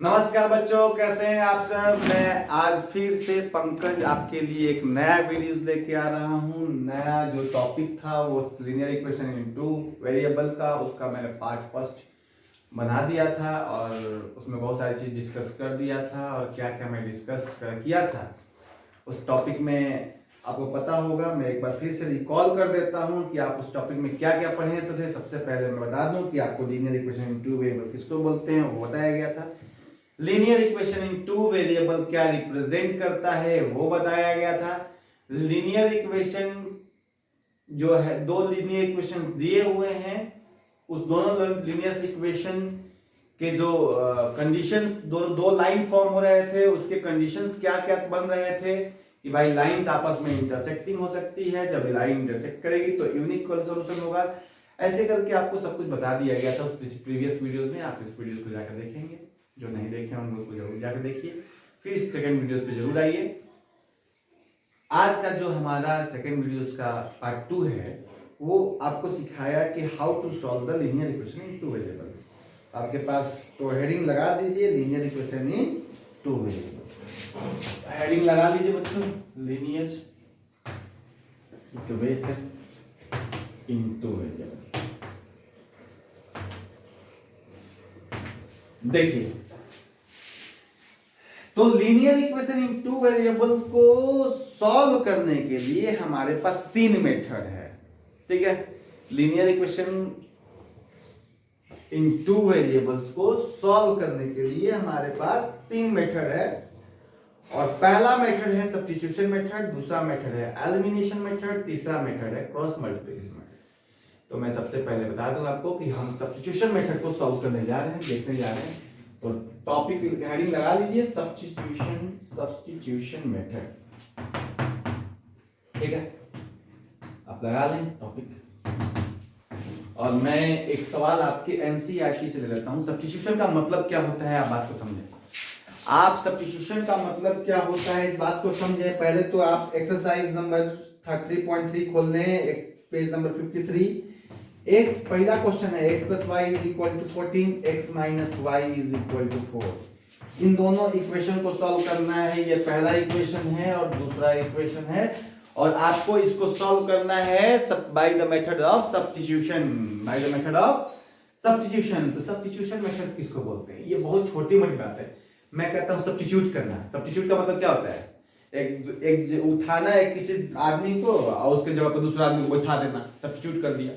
नमस्कार बच्चों, कैसे हैं आप सब। मैं आज फिर से पंकज आपके लिए एक नया वीडियोस लेके आ रहा हूँ। नया जो टॉपिक था वो linear equation in two variable का, उसका मैंने पार्ट फर्स्ट बना दिया था और उसमें बहुत सारी चीज़ डिस्कस कर दिया था। और क्या क्या मैं डिस्कस किया था उस टॉपिक में आपको पता होगा। मैं एक बार फिर से रिकॉल कर देता हूं कि आप उस टॉपिक में क्या क्या पढ़े तो थे। सबसे पहले मैं बता दूं कि आपको linear equation in two variable किसको बोलते हैं वो बताया गया था। Linear equation in two variable क्या रिप्रेजेंट करता है वो बताया गया था। लीनियर इक्वेशन जो है, दो लीनियर इक्वेशन दिए हुए हैं, उस दोनों लीनियर इक्वेशन के जो कंडीशंस, दो लाइन फॉर्म हो रहे थे, उसके कंडीशंस क्या क्या बन रहे थे कि भाई लाइंस आपस में इंटरसेक्टिंग हो सकती है। जब लाइन इंटरसेक्ट करेगी तो यूनिक सॉल्यूशन होगा। ऐसे करके आपको सब कुछ बता दिया गया था प्रीवियस वीडियोस में। आप इस वीडियोस को जाकर देखेंगे, जो नहीं देखे उन लोगों को जरूर जाकर देखिए। फिर इस सेकंड वीडियोस पे जरूर आइए। आज का जो हमारा सेकंड वीडियोस का पार्ट 2 है वो आपको सिखाया कि how to solve the linear equation in two variables. आपके पास तो हेडिंग लगा दीजिए, linear equation in two variables. Heading लगा लीजिए बच्चों, linear equation in two variable. देखिए, तो linear equation in two variable को सॉल्व करने के लिए हमारे पास तीन मेथड है। ठीक है, linear equation in two variables को सॉल्व करने के लिए हमारे पास तीन मेथड है। और पहला मेथड है सब्स्टिट्यूशन मेथड, दूसरा मेथड है एलिमिनेशन मेथड, तीसरा मेथड है क्रॉस मल्टीप्लिकेशन मेथड। तो मैं सबसे पहले बता दूं आपको कि हम सब्स्टिट्यूशन मेथड को सॉल्व करने जा रहे हैं, देखने जा रहे हैं। तो टॉपिक हेडिंग लगा लीजिए, सब्स्टिट्यूशन मेथड। ठीक है, आप लगा लें टॉपिक। और मैं एक सवाल आपके एनसीईआरटी से ले लेता हूं। सब्स्टिट्यूशन का मतलब क्या होता है, आप बात को समझें। आप सब्स्टिट्यूशन का मतलब क्या होता है इस बात को समझे। पहले तो आप एक्सरसाइज नंबर 33.3 खोल लें, एक पेज नंबर 53। एक्स पहला क्वेश्चन है, x plus y is equal to 14, x minus y is equal to 4। इन दोनों इक्वेशन को सॉल्व करना है। ये पहला इक्वेशन है और दूसरा इक्वेशन है, और आपको इसको सॉल्व करना है by the method of substitution. By the method of substitution. तो सब्स्टिट्यूशन मेथड किसको बोलते हैं? ये बहुत छोटी मोटी बात है। मैं कहता हूं सब्स्टिट्यूट करना। सब्स्टिट्यूट का मतलब क्या होता है? एक उठाना है किसी आदमी को और उसके जगह पर दूसरा आदमी को बैठा देना, सब्स्टिट्यूट कर दिया।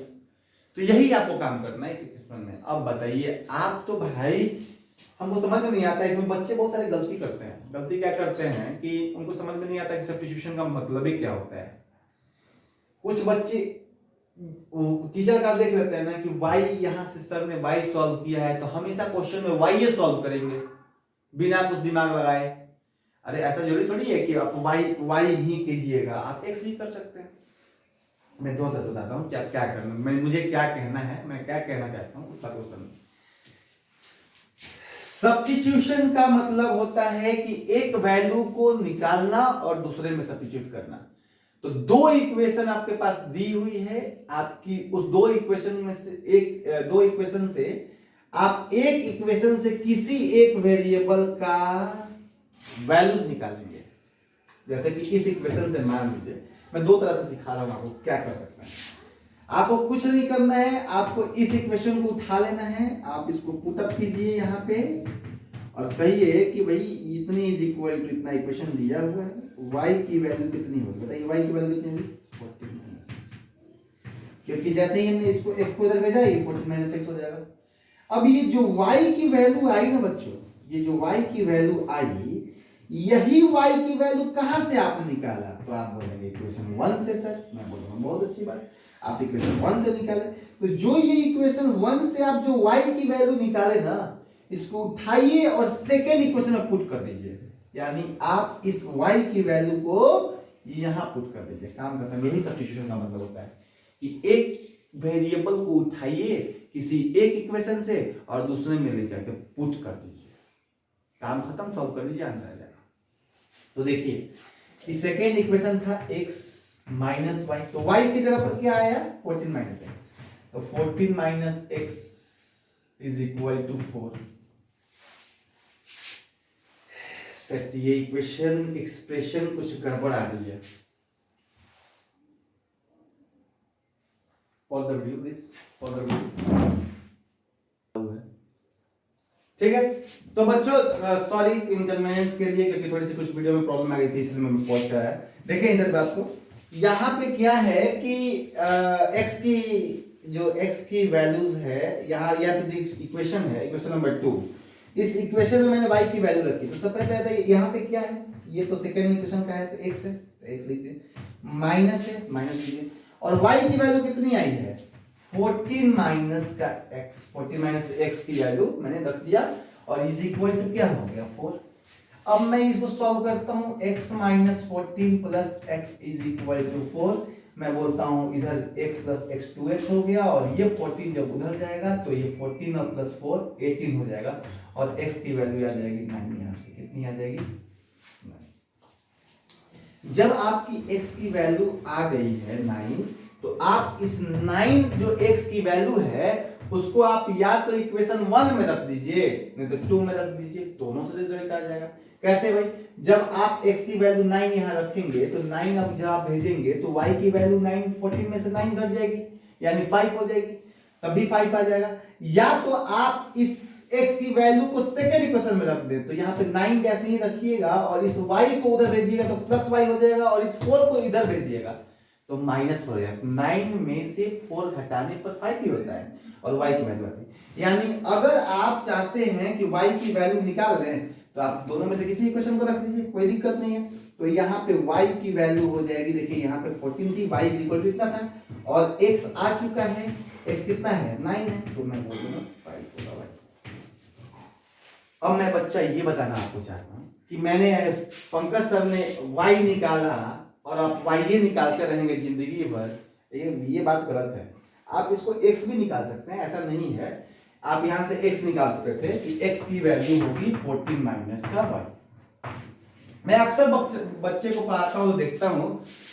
तो यही आपको काम करना है इस इक्वेशन में। अब बताइए, आप तो भाई हमको समझ में नहीं आता, इसमें बच्चे बहुत सारे गलती करते हैं। गलती क्या करते हैं कि उनको समझ में नहीं आता कि सब्स्टिट्यूशन का मतलब ही क्या होता है। कुछ बच्चे टीचर का देख लेते हैं ना कि वाई, यहां से सर ने वाई सॉल्व किया है तो हमेशा क्वेश्चन में वाई ये सॉल्व करेंगे बिना कुछ दिमाग लगाए। अरे ऐसा जरूरी थोड़ी है कि आप वाई ही कीजिएगा, आप एक्स भी कर सकते हैं। मैं दो तरह से बताता हूँ क्या क्या करना, मुझे क्या कहना है, मैं क्या कहना चाहता हूँ उसका क्वेश्चन। सब्स्टिट्यूशन का मतलब होता है कि एक वैल्यू को निकालना और दूसरे में सब्स्टिट्यूट करना। तो दो इक्वेशन आपके पास दी हुई है, आपकी उस दो इक्वेशन में से दो इक्वेशन से आप एक इक्वेशन से किसी एक वेरिएबल का वैल्यूज निकालेंगे। जैसे कि इस इक्वेशन से मान लीजिए, मैं दो तरह से सिखा रहा हूं आपको क्या कर सकते हैं। आपको कुछ नहीं करना है, आपको इस इक्वेशन को उठा लेना है। आप इसको पुट अप कीजिए यहाँ पे और कहिए कि भाई इतनी इज इक्वल टू इतना इक्वेशन दिया हुआ है, y की वैल्यू कितनी होगी बताइए। y की वैल्यू कितनी होगी? 14 - 6। क्योंकि जैसे ही हमने इसको x को इधर भेजा ये 14 - 6 हो जाएगा। अब ये जो y की वैल्यू आई ना बच्चों, ये जो y की वैल्यू आई, यही y की वैल्यू कहां से आपने निकाला? तो आप बोलेंगे इक्वेशन 1 से सर। मैं बोलूंगा बहुत अच्छी बात, आप इक्वेशन 1 से निकाले। तो जो ये इक्वेशन 1 से आप जो y की वैल्यू निकाले ना, इसको उठाइए और सेकेंड इक्वेशन में पुट कर दीजिए। यानी आप इस y की वैल्यू को यहां पुट कर दीजिए, काम खत्म। यही सब्स्टिट्यूशन का मतलब होता है कि एक वेरिएबल को उठाइए किसी एक इक्वेशन से और दूसरे में ले जाकर पुट कर दीजिए, काम खत्म, सॉल्व कर दीजिए, आंसर आ जाएगा। तो देखिए, इस सेकेंड इक्वेशन था x माइनस वाई, तो y की जगह पर क्या आया? 14 माइनस x। तो 14 minus x is equal to 4। Set, ये इक्वेशन एक्सप्रेशन कुछ गड़बड़ आ रही है। Pause the video please, pause the video. ठीक है, तो बच्चों सॉरी इनकन्वीनियंस के लिए, क्योंकि थोड़ी सी कुछ वीडियो में प्रॉब्लम आ गई थी, इसलिए मैंने पॉज कराया। देखिए इधर बात को, यहाँ पे क्या है कि x की जो x की वैल्यूज है, यहाँ पे इक्वेशन है, इक्वेशन नंबर 2। इस इक्वेशन में मैंने y की वैल्यू रखी, तो सबसे पहले आता है यहाँ पे क्या है, ये तो सेकंड इक्वेशन का है, तो x है, तो x लिखते हैं, माइनस है, माइनस लीजिए, और y की वैल्यू कितनी आई है 14 माइनस का x, 14 माइनस x की वैल्यू मैंने रख दिया, और इज इक्वल टू क्या हो गया 4। अब मैं इसको सॉल्व करता हूं, x minus 14 plus x is equal to 4। मैं बोलता हूं इधर x प्लस x 2x हो गया, और ये 14 जब उधर जाएगा तो ये 14 और प्लस 4 18 हो जाएगा, और x की वैल्यू आ जाएगी 9। यहां से कितनी आ जाएगी 9। जब आपकी x की वैल्यू आ गई है 9, तो आप इस 9 जो x की वैल्यू है उसको आप या तो इक्वेशन 1 में रख दीजिए, नहीं तो 2 में रख दीजिए, दोनों से रिजल्ट आ जाएगा। कैसे भाई, जब आप x की वैल्यू 9 यहां रखेंगे तो 9 अब जब आप भेजेंगे तो y की वैल्यू 9, 14 में से 9 घट जाएगी, यानी 5 हो जाएगी, तब भी 5 आ जाएगा। या तो आप इस x की वैल्यू को सेकंड इक्वेशन में रख दें, तो यहाँ पे 9 जैसे ही रखिएगा और इस y को उधर भेजिएगा तो प्लस y हो जाएगा, और इस 4 को इधर भेजिएगा तो माइनस हो जाएगा। 9 में से 4 घटाने पर 5 ही होता है, और y की वैल्यू आती है। यानी अगर आप चाहते हैं कि y की वैल्यू निकाल लें, तो आप दोनों में से किसी इक्वेशन को रख दीजिए, कोई दिक्कत नहीं है। तो यहाँ पे y की वैल्यू हो जाएगी, देखिए यहाँ पे 14 थी, y इज इक्वल टू इतना था, और x आ चुका है, x कितना है 9 है, तो मैं बोल दूंगा 5 होगा y। अब मैं बच्चा ये बताना आपको चाहता हूँ कि मैंने पंकज सर ने y निकाला और आप y निकालते रहेंगे जिंदगी भर, ये बात गलत है। आप इसको x भी निकाल सकते हैं, ऐसा नहीं है। आप यहां से x निकाल सकते थे कि x की वैल्यू होगी 14 माइनस का y। मैं अक्सर बच्चे को पढ़ाता हूं तो देखता हूं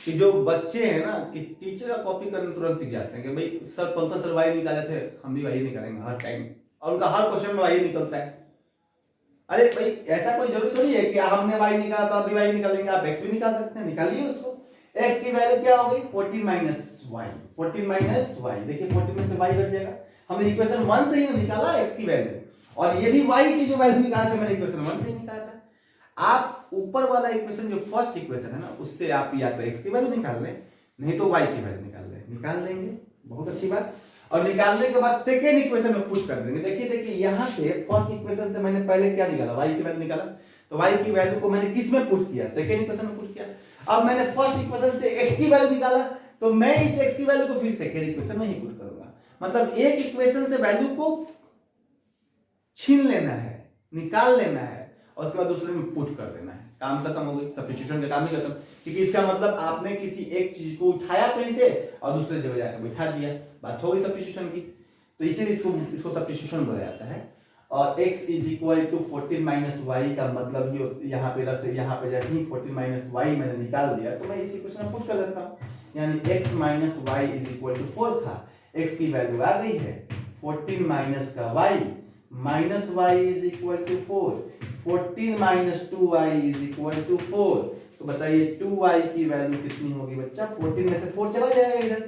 कि जो बच्चे हैं ना, कि टीचर का कॉपी करना तुरंत सीख जाते हैं कि भाई सर पंकज सर y निकाले थे, हम भी y निकालेंगे हर टाइम, और उनका हर क्वेश्चन में y निकलता है। अरे भाई ऐसा कोई जरूरी थोड़ी है कि हमने y निकाला तो आप भी y निकालेंगे, आप x भी निकाल सकते हैं, निकालिए उसको। x की वैल्यू क्या हो गई 14 माइनस y, 14 माइनस y, देखिए 14 में से y घट जाएगा। हमने इक्वेशन 1 से ही निकाला x की वैल्यू, और ये भी y की जो वैल्यू निकाला था मैंने इक्वेशन 1 से ही निकाला था। आप ऊपर वाला इक्वेशन जो फर्स्ट इक्वेशन है ना, उससे आप या तो x की वैल्यू निकाल लें, नहीं तो y की वैल्यू निकाल लेंगे, बहुत अच्छी बात। और निकालने के बाद सेकेंड इक्वेशन में पुट कर देंगे। देखिए यहां से फर्स्ट इक्वेशन से मैंने पहले क्या निकाला, y की वैल्यू निकाला, तो y की वैल्यू को मैंने किस में पुट किया, सेकेंड इक्वेशन में पुट किया। अब मैंने फर्स्ट इक्वेशन से x की वैल्यू निकाला, तो मैं इस x की वैल्यू को फिर सेकेंड इक्वेशन में ही पुट करूंगा। मतलब एक इक्वेशन से वैल्यू को छीन लेना है, निकाल लेना है, और उसके बाद दूसरे में पुट कर देना है, काम खत्म हो गई, सब्स्टिट्यूशन का काम ही खत्म। क्योंकि इसका मतलब आपने किसी एक चीज को उठाया कहीं से और दूसरे जगह जाकर बैठा दिया, बात हो गई सब्स्टिट्यूशन की। तो इसीलिए इसको सब्स्टिट्यूशन बोला जाता है। और x is equal to 14 minus y का मतलब ही यहाँ पे जैसे ही 14 माइनस वाई मैंने निकाल दिया, तो मैं इस इक्वेशन में पुट कर देता हूँ, यानी x minus y is equal to 4 था, x की वैल्यू आ गई है 14 माइनस का y, minus y is equal to 4, 14 minus 2y is equal to 4। तो बताइए 2y की वैल्यू कितनी होगी बच्चा, 14 में से 4 चला जाएगा इधर,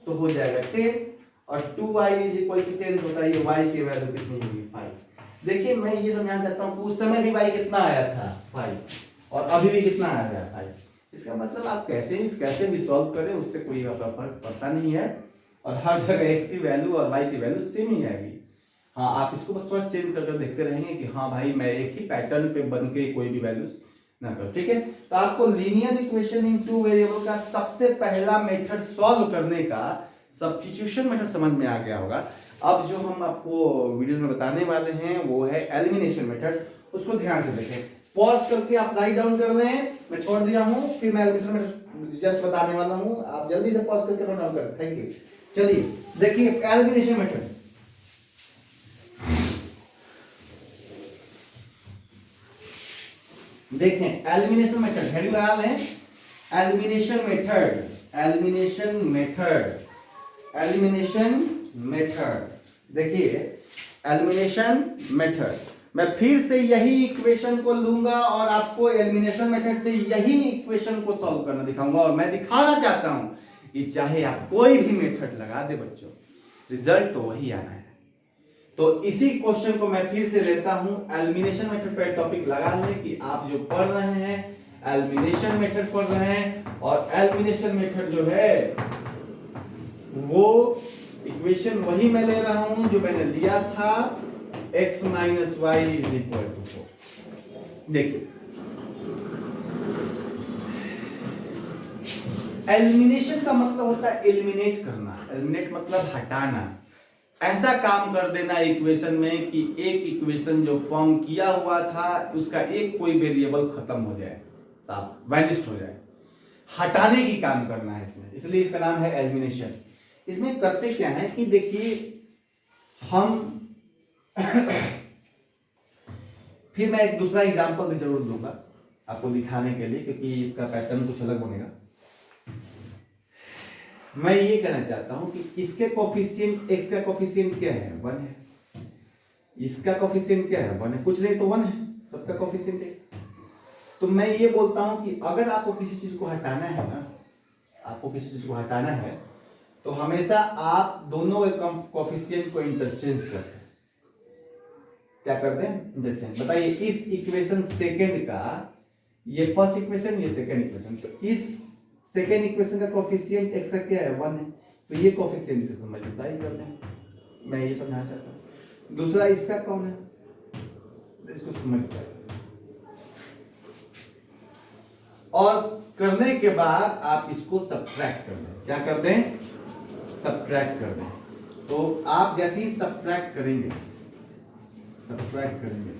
तो हो जाएगा 10, और 2y इज इक्वल टू 10, बताइए y की वैल्यू कितनी होगी 5। देखिए मैं ये समझाना चाहता हूँ, उस समय भी y कितना आया था 5, और अभी भी कितना आ रहा है 5। इसका मतलब आप कैसे भी सॉल्व करें, उससे कोई फर्क पड़ता नहीं है, और हर जगह x की वैल्यू और y की वैल्यू सेम ही आएगी। हाँ, आप इसको बस थोड़ा चेंज कर देखते रहेंगे कि हाँ भाई मैं एक ही पैटर्न पे बन के कोई भी वैल्यूज ना करो, ठीक है। तो आपको linear equation in two variable का सबसे पहला मेथड सॉल्व करने का सब्स्टिट्यूशन मेथड समझ में आ गया होगा। अब जो हम आपको वीडियोस में बताने वाले हैं वो है एलिमिनेशन मेथड, उसको ध्यान से देखें। पॉज करके आप राइट डाउन कर रहे हैं, मैं छोड़ दिया हूं, फिर मैं एलिमिनेशन मेथड जस्ट बताने वाला हूं, आप जल्दी से पॉज करके नोट डाउन करें। Thank you. चलिए देखिए एलिमिनेशन मेथड। देखें एलिमिनेशन मेथड, हेडिंग लगा लें, elimination method, elimination method, elimination method. देखिए एलिमिनेशन मेथड, मैं फिर से यही इक्वेशन को लूंगा और आपको एलिमिनेशन मेथड से यही इक्वेशन को सॉल्व करना दिखाऊंगा। और मैं दिखाना चाहता हूं कि चाहे आप कोई भी मेथड लगा दे बच्चों, रिजल्ट तो वही आना है। तो इसी क्वेश्चन को मैं फिर से लेता हूं, एलिमिनेशन मेथड पर टॉपिक लगा लें कि आप जो पढ़ रहे हैं एलिमिनेशन मेथड पढ़ रहे हैं, और एलिमिनेशन मेथड जो है वो इक्वेशन वही मैं ले रहा हूं जो मैंने लिया था, x minus y is equal to 4। देखिए एलिमिनेशन का मतलब होता है एलिमिनेट करना, एलिमिनेट मतलब हटाना, ऐसा काम कर देना इक्वेशन में कि एक इक्वेशन जो फॉर्म किया हुआ था उसका एक कोई वेरिएबल खत्म हो जाए, साफ वैनिश्ड हो जाए, हटाने की काम करना है इसमें, इसलिए इसका नाम है एलिमिनेशन। इसमें करते क्या है कि देखिए हम फिर मैं एक दूसरा एग्जांपल भी जरूर दूंगा आपको दिखाने के लिए, क्योंकि इसका पैटर्न कुछ अलग बनेगा। मैं ये कहना चाहता हूं कि इसके कोफिशिएंट, x का कोफिशिएंट क्या है, 1 है, इसका कोफिशिएंट क्या है, 1 है, कुछ नहीं तो 1 है, सबका कोफिशिएंट है। तो मैं ये बोलता हूं कि अगर आपको किसी चीज को हटाना है ना, आपको किसी चीज को हटाना है तो हमेशा आप दोनों कोफिशिएंट को इंटरचेंज करते हैं। क्या करते हैं, इंटरचेंज। बताइए इस इक्वेशन सेकंड का, ये फर्स्ट इक्वेशन, ये सेकंड इक्वेशन, तो इस सेकंड इक्वेशन का कोफिशिएंट x का क्या है, 1 है, तो ये कोफिशिएंट से मल्टीप्लाई करते हैं। मैं ये समझाना चाहता हूं। दूसरा इसका कौन है, इसको मल्टीप्लाई, और करने के बाद आप इसको सब्ट्रैक्ट कर दें। क्या कर दें, सब्ट्रैक्ट कर दें। तो आप जैसे ही सब्ट्रैक्ट करेंगे, सब्ट्रैक्ट करेंगे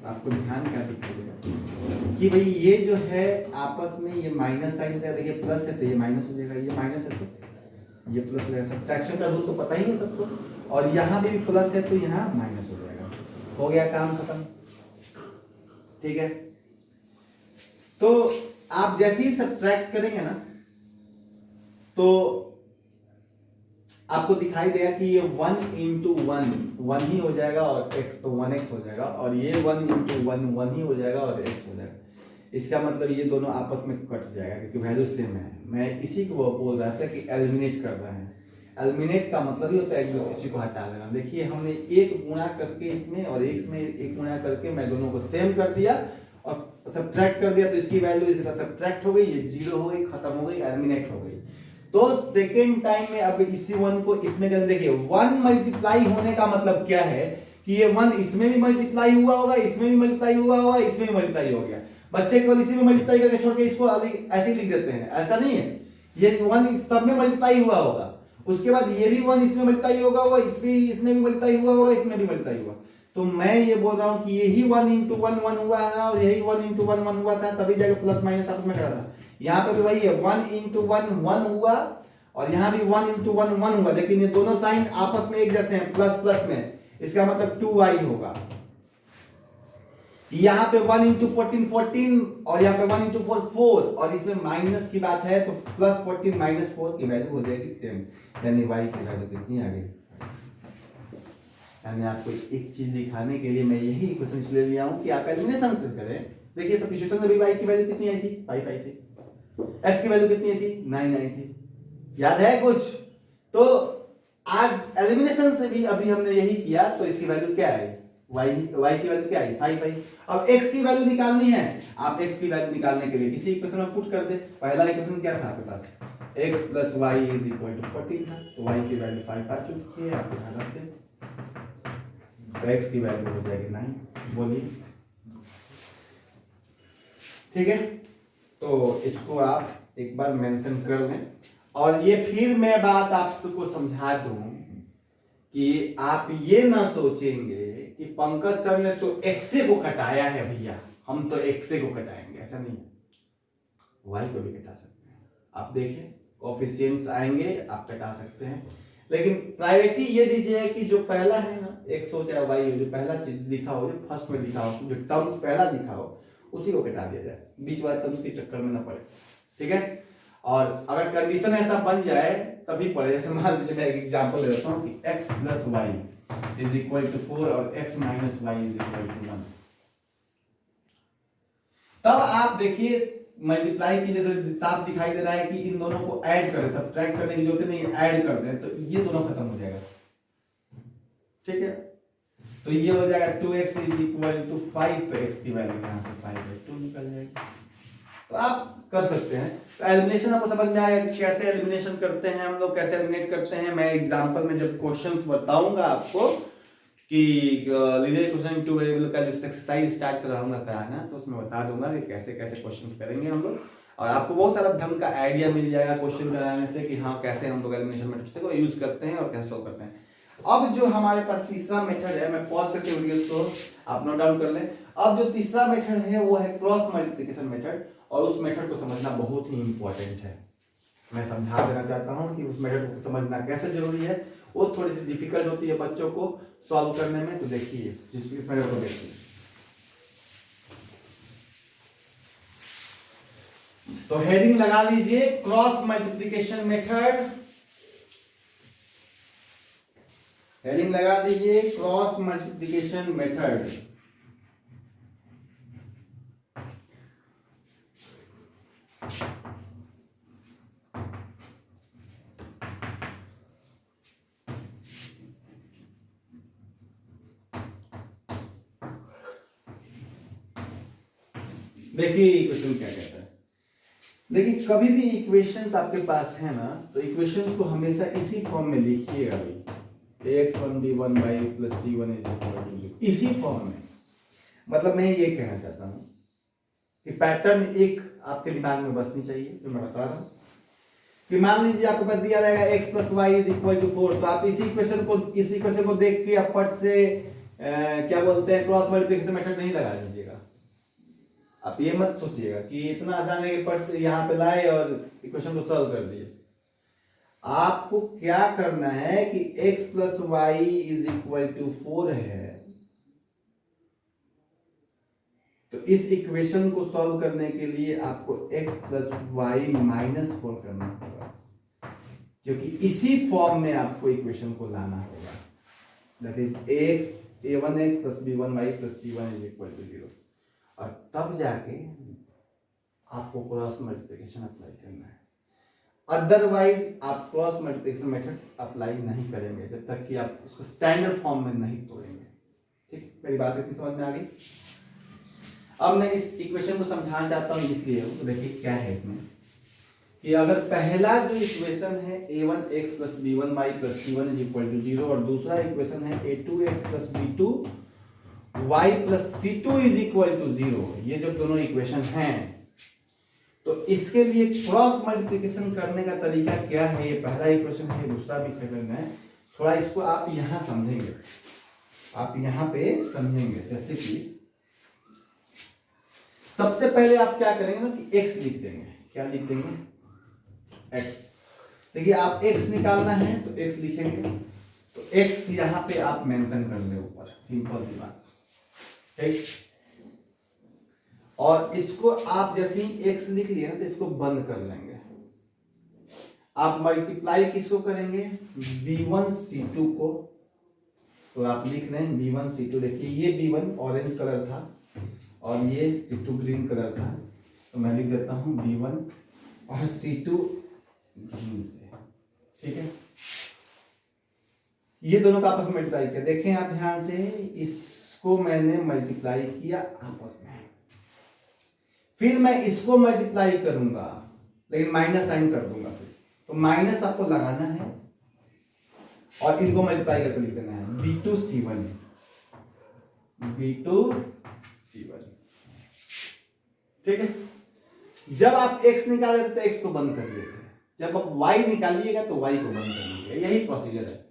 आपको ध्यान क्या दिखाएगा कि भाई ये जो है आपस में ये माइनस साइन होता है, देखिए प्लस है तो ये माइनस हो जाएगा, ये माइनस है तो ये प्लस हो जाएगा, सब्ट्रैक्शन का रूल तो पता ही है सबको, और यहाँ भी प्लस है तो यहाँ माइनस हो जाएगा, हो गया काम खत्म। ठीक है, तो आप जैसे ही सब्ट्रैक्ट करेंगे ना तो आपको दिखाई देगा कि ये 1 इंटू 1 ही हो जाएगा, और x तो 1x हो जाएगा, और ये 1 इंटू 1 ही हो जाएगा और x हो जाएगा। इसका मतलब ये दोनों आपस में कट जाएगा क्योंकि वैल्यू सेम है। मैं इसी को बोल रहा था कि एलिमिनेट कर रहे हैं। एलिमिनेट का मतलब ही होता है किसी को हटा देना। देखिए हमने एक गुणा करके इसमें और इसमें एक गुणा करके मैं दोनों को सेम कर दिया और सब्ट्रैक्ट कर दिया, तो इसकी वैल्यू इसके साथ सब्ट्रैक्ट हो गई, ये 0 हो गई, खत्म हो गई, एलिमिनेट हो गई। तो सेकेंड टाइम में अब इसी 1 को इसमें कर, देखिए 1 मल्टीप्लाई होने का मतलब क्या है कि ये 1 इसमें भी मल्टीप्लाई हुआ होगा, इसमें भी मल्टीप्लाई हुआ होगा, इसमें भी मल्टीप्लाई हो गया। बच्चे केवल इसी में मल्टीप्लाई करके छोड़ के इसको ऐसे ही लिख देते हैं, ऐसा नहीं है। ये 1 सब में मल्टीप्लाई हुआ होगा, उसके बाद ये भी 1 इसमें मल्टीप्लाई होगा, इसमें भी मल्टीप्लाई हुआ होगा, इसमें भी मल्टीप्लाई हुआ। तो मैं ये बोल रहा हूं कि यही 1 इंटू 1 1 हुआ है और यही 1 इंटू 1 1 हुआ था, तभी जाके प्लस माइनस आपस में करा था। यहाँ पे भी वही है, 1 इंटू 1 1 हुआ और यहाँ भी 1 इंटू 1 1 हुआ, लेकिन ये दोनों साइन आपस में एक जैसे हैं, प्लस प्लस में, इसका मतलब 2y होगा। यहाँ पे 1 इंटू 14 14 और यहाँ पे 1 इंटू 4 4, और इसमें माइनस की बात है तो प्लस 14 माइनस 4 की वैल्यू हो जाएगी 10, यानी y की वैल्यू कितनी आ गई। यानी आपको एक चीज दिखाने के लिए मैं यही क्वेश्चन इसलिए लिया हूं कि आप एलिमिनेशन से करें। देखिए सब्स्टिट्यूशन में भी y की वैल्यू कितनी आई थी, 5 आई थी, x की वैल्यू कितनी आई थी, 9 आई थी, याद है कुछ। तो आज एलिमिनेशन से भी अभी हमने यही किया, तो इसकी वैल्यू क्या आई, y की वैल्यू क्या आई, 5 आई। अब x की वैल्यू निकालनी है, आप x की वैल्यू निकालने के लिए किसी इक्वेशन में पुट कर दे। पहला इक्वेशन क्या था आपके पास, x plus y is equal to 14 था, तो y की वैल्यू 5 आ चुकी है, आप यहां रख दें, तो x की वैल्यू हो जाएगी 9। बोलिए ठीक है, तो इसको आप एक बार मेंशन कर लें। और ये फिर मैं बात आपको समझा दूं कि आप ये ना सोचेंगे कि पंकज सर ने तो एक्से को कटाया है भैया, हम तो एक्से को कटाएंगे, ऐसा नहीं है, वाई को भी कटा सकते हैं। आप देखिए कोफिशिएंट्स आएंगे, आप कटा सकते हैं, लेकिन प्रायोरिटी ये दीजिए कि जो पहला है ना, एक्स हो चाहे वाई हो, जो पहला चीज लिखा हो, जो फर्स्ट में लिखा हो, जो टर्म्स पहला लिखा हो, उसी को कटा दिया जाए, बीच वाले टर्म्स के चक्कर में ना पड़े। ठीक है, और अगर कंडीशन ऐसा बन जाए तभी पड़े। जैसे मान लीजिए मैं एक एग्जांपल ले लेता हूं कि x plus y is equal to 4 और x minus y is equal to 1। तब आप देखिए मल्टीप्लाई कीजिए तो साफ दिखाई दे रहा है कि इन दोनों को ऐड करें, सब्ट्रैक्ट करने की जरूरत नहीं, ऐड कर दें तो ये दोनों खत्म हो जाएगा। ठीक है, तो ये हो जाएगा 2x इज इक्वल टू 5, तो x की वैल्यू यहाँ से 5/2 निकल जाएगी। तो आप कर सकते हैं। तो एलिमिनेशन आपको समझ में आया कि कैसे एलिमिनेशन करते हैं हम लोग, कैसे एलिमिनेट करते हैं। मैं एग्जांपल में जब क्वेश्चंस बताऊंगा आपको कि लीनियर इक्वेशन टू वेरिएबल का जब एक्सरसाइज स्टार्ट कराऊंगा कराना, तो उसमें बता दूंगा कि कैसे कैसे क्वेश्चन करेंगे हम लोग, और आपको बहुत सारा ढंग का आइडिया मिल जाएगा क्वेश्चन कराने से कि हाँ कैसे हम लोग एलिमिनेशन मेथड को यूज करते हैं और कैसे सॉल्व करते हैं। अब जो हमारे पास तीसरा मेथड है, मैं पॉज करके वीडियो को आप नोट डाउन कर लें। अब जो तीसरा मेथड है वो है क्रॉस मल्टीप्लिकेशन मेथड, और उस मेथड को समझना बहुत ही इंपॉर्टेंट है। मैं समझा देना चाहता हूं कि उस मेथड को समझना कैसे जरूरी है। वो थोड़ी सी डिफिकल्ट होती है बच्चों को सॉल्व करने में, तो देखिए इस मेथड को देखिए। तो हेडिंग लगा लीजिए क्रॉस मल्टीप्लिकेशन मेथड, हेडिंग लगा दीजिए क्रॉस मल्टीप्लिकेशन मेथड। देखिए इक्वेशन क्या कहता है। देखिए कभी भी इक्वेशंस आपके पास है ना, तो इक्वेशंस को हमेशा इसी फॉर्म में लिखिएगा भाई, ax1b1y + c1 = 0, इसी फॉर्म में। मतलब मैं ये कहना चाहता हूं कि पैटर्न एक आपके दिमाग में बसनी चाहिए, जो मैं बता रहा हूं कि मान लीजिए आपके पास दिया रहेगा x + y = 4, तो आप इस इक्वेशन को देख के आप फट से क्या बोलते हैं क्रॉस मल्टीप्लिकेशन मेथड नहीं लगा दीजिएगा। आप ये मत सोचिएगा कि इतना आसान है कि फट से यहाँ पे लाए और इक्वेशन को सॉल्व कर दिए। आपको क्या करना है कि x + y = 4 है, तो इस इक्वेशन को सॉल्व करने के लिए आपको x + y - 4 करना होगा, क्योंकि इसी फॉर्म में आपको इक्वेशन को लाना होगा। That is a1x + b1y + c1 = 0, और तब जाके आपको क्रॉस मल्टीप्लिकेशन अप्लाई करना है। अदरवाइज आप क्रॉस मल्टीप्लिकेशन मेथड अप्लाई नहीं करेंगे जब तक कि आप उसको स्टैंडर्ड फॉर्म में नहीं तोड़ेंगे। ठीक, मेरी बात इतनी समझ में आ गई। अब मैं इस इक्वेशन को समझाना चाहता हूं, इसलिए तो देखिए क्या है इसमें कि अगर पहला जो इक्वेशन है a1x + b1y + c1 = 0, और दूसरा इक्वेशन है a2x + b2y + c2 = 0, ये जो दोनों इक्वेशन हैं, तो इसके लिए क्रॉस मल्टीप्लिकेशन करने का तरीका क्या है। ये पहला इक्वेशन है, दूसरा भी इक्वेशन है। थोड़ा इसको आप यहां समझेंगे, आप यहां पे समझेंगे। जैसे कि सबसे पहले आप क्या करेंगे ना कि x लिख देंगे। क्या लिख देंगे? x। देखिए आप x निकालना है तो x लिखेंगे, तो x यहां पे आप मेंशन कर ले ऊपर, सिंपल सी बात। ठीक, और इसको आप जैसे ही x लिख लिया तो इसको बंद कर लेंगे। आप मल्टीप्लाई किसको करेंगे? b1 c2 को, तो आप लिख लें b1 c2। देखिए ये b1 ऑरेंज कलर था और ये c2 ग्रीन कलर था, तो मैं लिख देता हूं b1 और c2 ग्रीन से। ठीक है, ये दोनों का आपस में मल्टीप्लाई किया। देखें आप ध्यान से, इसको मैंने मल्टीप्लाई किया आपस में, फिर मैं इसको मल्टीप्लाई करूंगा लेकिन माइनस साइन कर दूंगा। फिर तो माइनस आपको लगाना है और इनको मल्टीप्लाई करके लिख देना है b2 c1, b2 c1। ठीक है, जब आप x निकाल रहे थे तो x को बंद कर देते हैं, जब आप y निकालिएगा तो y को बंद कर लीजिएगा। यही प्रोसीजर है।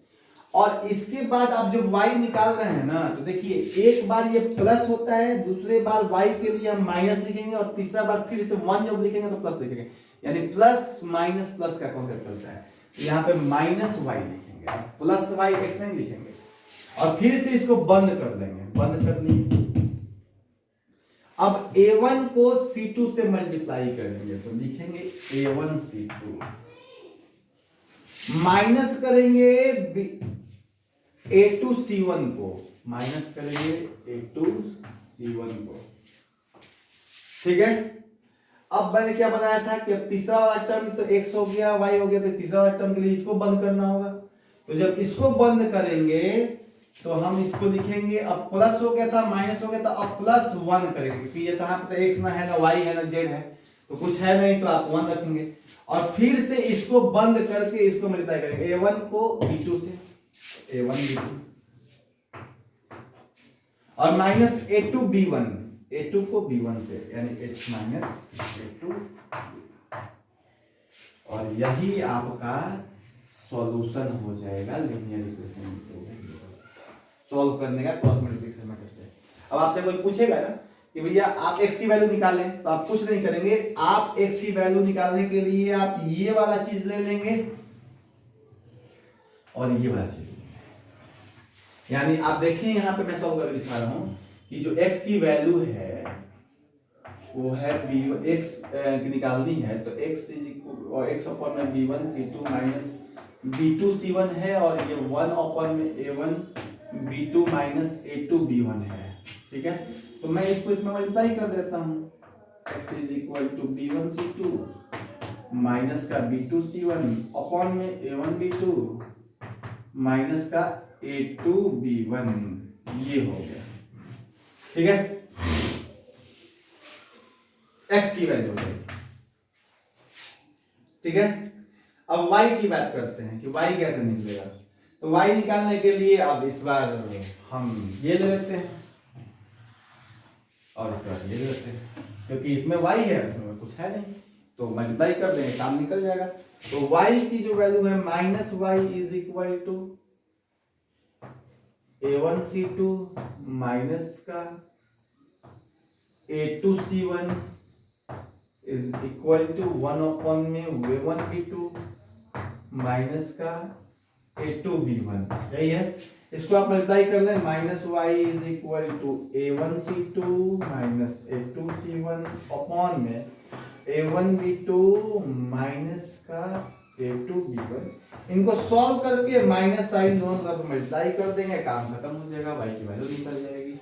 और इसके बाद आप जब y निकाल रहे हैं ना, तो देखिए एक बार ये प्लस होता है, दूसरे बार y के लिए हम माइनस लिखेंगे, और तीसरा बार फिर से 1 जब लिखेंगे तो प्लस लिखेंगे। यानी प्लस माइनस प्लस का कॉन्सेप्ट चलता है। यहाँ पे -y लिखेंगे, प्लस y x नहीं लिखेंगे, और फिर से इसको बंद कर देंगे। बंद कर लिए। अब a1 को c2 से मल्टीप्लाई करेंगे, तो लिखेंगे a1 c2, माइनस करेंगे A2C1 को माइनस करेंगे A2C1 को, ठीक है। अब मैंने क्या बताया था कि अब तीसरा वाला टर्म तो x हो गया y हो गया, तो तीसरा वाला टर्म के लिए इसको बंद करना होगा। तो जब इसको बंद करेंगे तो हम इसको लिखेंगे, अब प्लस हो गया था माइनस हो गया था, अब +1 करेंगे क्योंकि ये कहां पे x ना है ना y है ना z है, तो कुछ है नहीं तो आप 1 रखेंगे और फिर से इसको बंद करके इसको मल्टीप्लाई करेंगे a1 को b2 से, a1 b2 और माइनस a2 b1, a2 को b1 से, यानी h माइनस a2, और यही आपका सॉल्यूशन हो जाएगा लीनियर इक्वेशन को सॉल्व करने का क्रॉस मल्टीप्लिकेशन मेथड से। अब आपसे कोई पूछेगा ना कि भैया आप x की वैल्यू निकालें, तो आप कुछ नहीं करेंगे, आप x की वैल्यू निकालने के लिए आप ये वाला चीज ले लेंगे और ये वाला चीज लेंगे। यानी आप देखिए यहां पे मैं सॉल्व करके दिखा रहा हूं कि जो x की वैल्यू है वो है x की निकालनी है, तो x और x अपॉन में b1c2 माइनस b2c1 है और ये 1 अपॉन में a1 b2 minus a2 b1 है, ठीक है। तो मैं इसको इसमें मल्टीप्लाई कर देता हूं, x is equal to b1c2 minus का b2c1 अपॉन में a1 b2 माइनस का a2 b1, ये हो गया, ठीक है। x की वैल्यू है, ठीक है। अब y की बात करते हैं कि y कैसे निकलेगा। तो y निकालने के लिए अब इस बार हम ये ले लेते हैं और इस बार ये ले लेते हैं, क्योंकि इसमें y है उसमें कुछ है नहीं, तो मल्टीप्लाई कर देंगे काम निकल जाएगा। तो y की जो वैल्यू है minus y is equal to a1c2 minus का a2c1 is equal to 1 upon में a1 b2 माइनस का a2 b1, यही है। इसको आप मल्टीप्लाई कर लें, minus y is equal to a1c2 minus a2c1 upon में a1 b2 माइनस का a2 b1। इनको सॉल्व करके माइनस साइन दोनों तरफ मल्टीप्लाई कर देंगे, काम खत्म हो जाएगा, y की वैल्यू निकल जाएगी।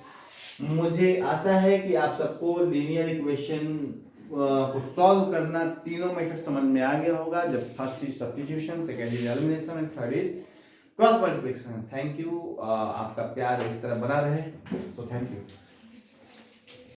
मुझे आशा है कि आप सबको लीनियर इक्वेशन को सॉल्व करना तीनों मेथड समझ में आ गया होगा, जब first is substitution, second is elimination and third is cross multiplication. Thank you, आपका प्यार इस तरह बना रहे, सो थैंक यू।